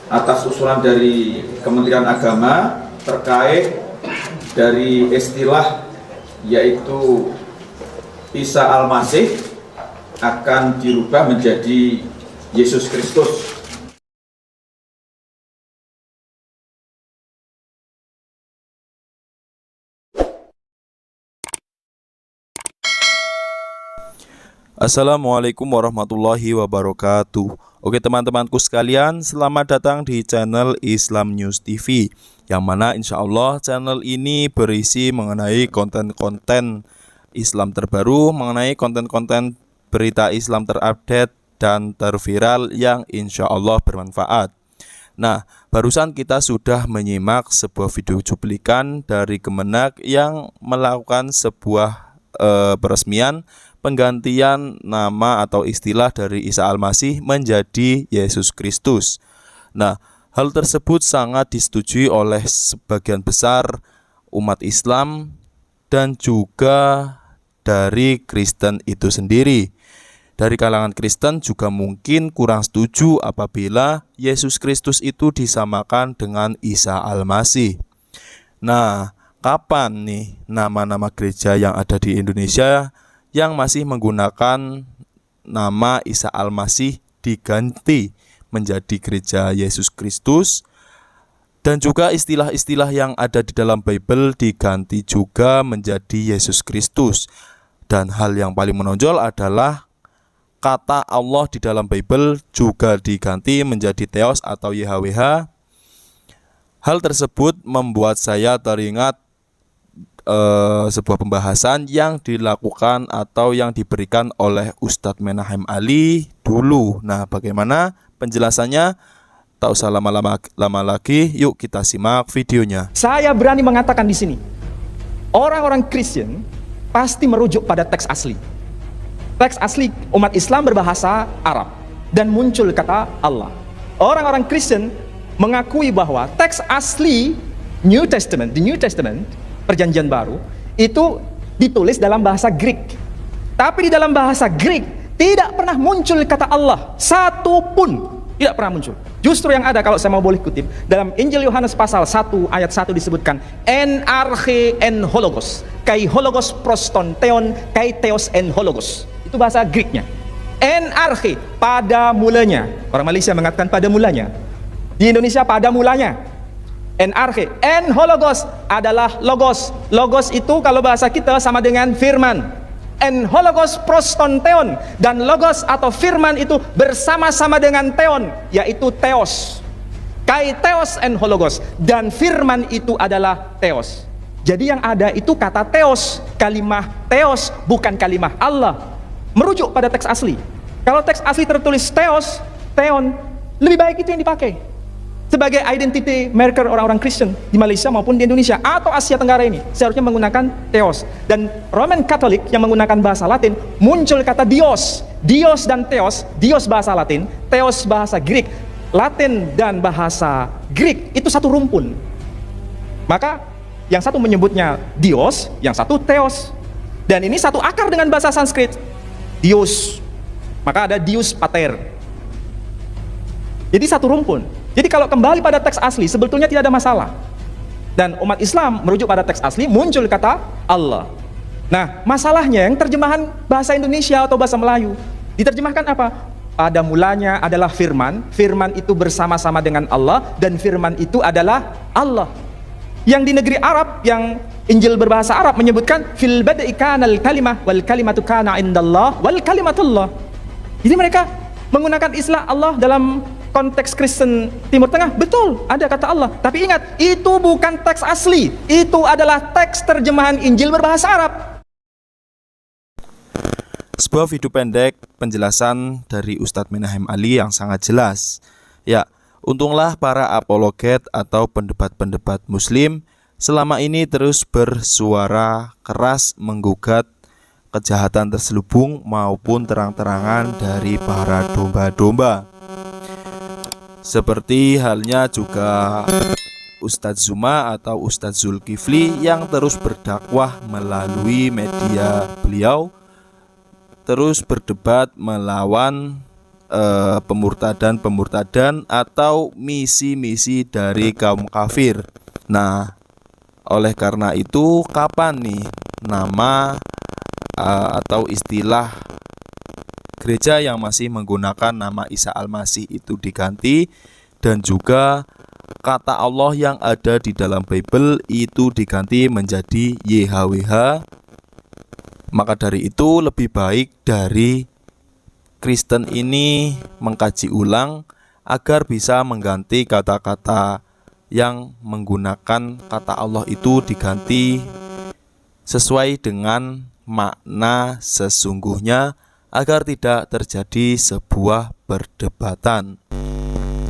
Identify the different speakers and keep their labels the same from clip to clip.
Speaker 1: atas usulan dari Kementerian Agama terkait dari istilah yaitu Isa Al-Masih akan dirubah menjadi Yesus Kristus.
Speaker 2: Assalamualaikum warahmatullahi wabarakatuh. Oke teman-temanku sekalian, selamat datang di channel Islam News TV, yang mana insya Allah channel ini berisi mengenai konten-konten Islam terbaru, mengenai konten-konten berita Islam terupdate dan terviral yang insya Allah bermanfaat. Nah, barusan kita sudah menyimak sebuah video cuplikan dari Kemenak yang melakukan sebuah peresmian penggantian nama atau istilah dari Isa Al-Masih menjadi Yesus Kristus. Nah, hal tersebut sangat disetujui oleh sebagian besar umat Islam dan juga dari Kristen itu sendiri. Dari kalangan Kristen juga mungkin kurang setuju apabila Yesus Kristus itu disamakan dengan Isa Al-Masih. Nah, kapan nih nama-nama gereja yang ada di Indonesia yang masih menggunakan nama Isa Al-Masih diganti menjadi gereja Yesus Kristus, dan juga istilah-istilah yang ada di dalam Bible diganti juga menjadi Yesus Kristus. Dan hal yang paling menonjol adalah kata Allah di dalam Bible juga diganti menjadi Theos atau YHWH. Hal tersebut membuat saya teringat sebuah pembahasan yang dilakukan atau yang diberikan oleh Ustadz Menahem Ali dulu. Nah, bagaimana penjelasannya? Tak usah lama-lama lagi, yuk kita simak videonya.
Speaker 3: Saya berani mengatakan di sini, orang-orang Kristen pasti merujuk pada teks asli. Teks asli umat Islam berbahasa Arab dan muncul kata Allah. Orang-orang Kristen mengakui bahwa teks asli New Testament, the New Testament, Perjanjian Baru, itu ditulis dalam bahasa Greek. Tapi di dalam bahasa Greek tidak pernah muncul kata Allah, satu pun tidak pernah muncul. Justru yang ada, kalau saya mau boleh kutip, dalam Injil Yohanes pasal 1 ayat 1 disebutkan en arche en hologos, kai hologos proston theon, kai theos en hologos. Itu bahasa Greeknya. En arche, pada mulanya. Orang Malaysia mengatakan pada mulanya. Di Indonesia pada mulanya. En arche, en hologos adalah logos. Logos itu kalau bahasa kita sama dengan firman. En hologos proston theon, dan logos atau firman itu bersama-sama dengan theon, yaitu theos. Kai theos en hologos, dan firman itu adalah theos. Jadi yang ada itu kata theos, kalimah theos, bukan kalimah Allah. Merujuk pada teks asli. Kalau teks asli tertulis theos, theon, lebih baik itu yang dipakai sebagai identity marker orang-orang Kristen di Malaysia maupun di Indonesia atau Asia Tenggara ini. Seharusnya menggunakan theos. Dan Roman Katolik yang menggunakan bahasa Latin, muncul kata dios. Dios dan theos, dios bahasa Latin, theos bahasa Greek. Latin dan bahasa Greek itu satu rumpun. Maka yang satu menyebutnya dios, yang satu theos. Dan ini satu akar dengan bahasa Sanskrit, dios. Maka ada dius pater. Jadi satu rumpun. Jadi kalau kembali pada teks asli sebetulnya tidak ada masalah. Dan umat Islam merujuk pada teks asli, muncul kata Allah. Nah, masalahnya yang terjemahan bahasa Indonesia atau bahasa Melayu diterjemahkan apa? Pada mulanya adalah firman, firman itu bersama-sama dengan Allah, dan firman itu adalah Allah. Yang di negeri Arab, yang Injil berbahasa Arab menyebutkan fil bad'i kanal kalimah wal kalimatu kana indallah wal kalimatullah. Jadi mereka menggunakan istilah Allah dalam konteks Kristen Timur Tengah, betul, ada kata Allah. Tapi ingat, itu bukan teks asli. Itu adalah teks terjemahan Injil berbahasa Arab.
Speaker 2: Sebuah video pendek penjelasan dari Ustadz Menahem Ali yang sangat jelas. Ya, untunglah para apologet atau pendebat-pendebat Muslim selama ini terus bersuara keras menggugat kejahatan terselubung maupun terang-terangan dari para domba-domba. Seperti halnya juga Ustadz Zuma atau Ustadz Zulkifli yang terus berdakwah melalui media beliau, terus berdebat melawan pemurtadan atau misi-misi dari kaum kafir. Nah, oleh karena itu, kapan nih nama atau istilah gereja yang masih menggunakan nama Isa Al-Masih itu diganti, dan juga kata Allah yang ada di dalam Bible itu diganti menjadi YHWH? Maka dari itu lebih baik dari Kristen ini mengkaji ulang agar bisa mengganti kata-kata yang menggunakan kata Allah itu diganti sesuai dengan makna sesungguhnya, agar tidak terjadi sebuah perdebatan.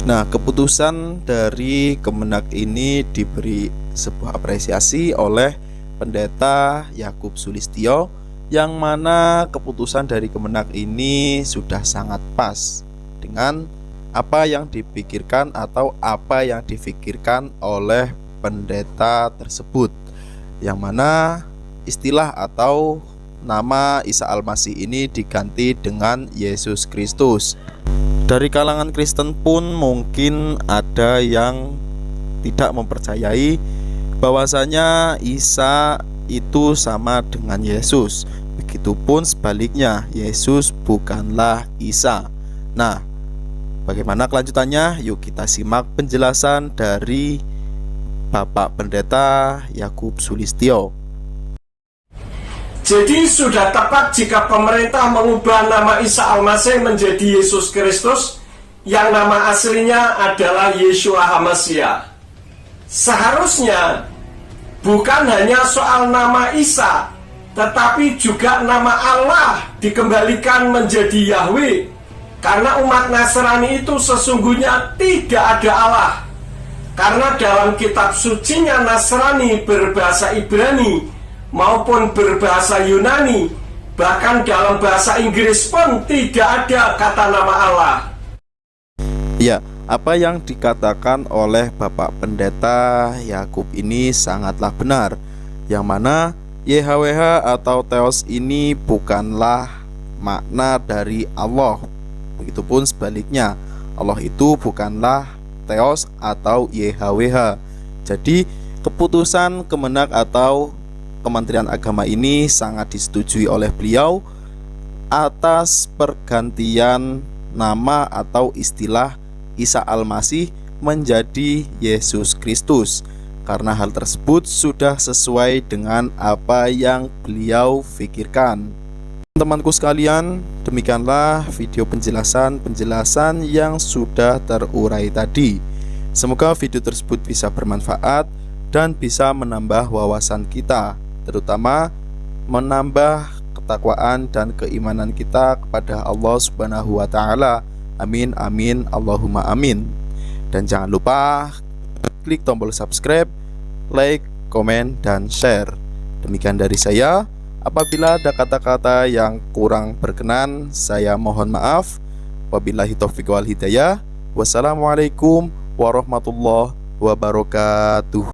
Speaker 2: Nah, keputusan dari Kemenak ini diberi sebuah apresiasi oleh Pendeta Yakub Sulistyo, yang mana keputusan dari Kemenak ini sudah sangat pas dengan apa yang dipikirkan atau apa yang difikirkan oleh pendeta tersebut, yang mana istilah atau nama Isa Al-Masih ini diganti dengan Yesus Kristus. Dari kalangan Kristen pun mungkin ada yang tidak mempercayai bahwasanya Isa itu sama dengan Yesus. Begitupun sebaliknya, Yesus bukanlah Isa. Nah, bagaimana kelanjutannya? Yuk kita simak penjelasan dari Bapak Pendeta Yakub Sulistyo.
Speaker 4: Jadi sudah tepat jika pemerintah mengubah nama Isa Al-Masih menjadi Yesus Kristus, yang nama aslinya adalah Yeshua HaMashiach. Seharusnya bukan hanya soal nama Isa, tetapi juga nama Allah dikembalikan menjadi Yahweh, karena umat Nasrani itu sesungguhnya tidak ada Allah. Karena dalam kitab sucinya Nasrani berbahasa Ibrani maupun berbahasa Yunani, bahkan dalam bahasa Inggris pun tidak ada kata nama Allah.
Speaker 2: Ya, apa yang dikatakan oleh Bapak Pendeta Yakub ini sangatlah benar, yang mana YHWH atau Theos ini bukanlah makna dari Allah. Begitupun sebaliknya, Allah itu bukanlah Theos atau YHWH. Jadi keputusan Kemenak atau Kementerian Agama ini sangat disetujui oleh beliau atas pergantian nama atau istilah Isa Al-Masih menjadi Yesus Kristus, karena hal tersebut sudah sesuai dengan apa yang beliau pikirkan. Teman-temanku sekalian, demikianlah video penjelasan yang sudah terurai tadi. Semoga video tersebut bisa bermanfaat dan bisa menambah wawasan kita, terutama menambah ketakwaan dan keimanan kita kepada Allah Subhanahu wa Ta'ala. Amin, amin, Allahumma amin. Dan jangan lupa klik tombol subscribe, like, komen, dan share. Demikian dari saya. Apabila ada kata-kata yang kurang berkenan, saya mohon maaf. Wabillahi taufiq wal hidayah. Wassalamualaikum warahmatullahi wabarakatuh.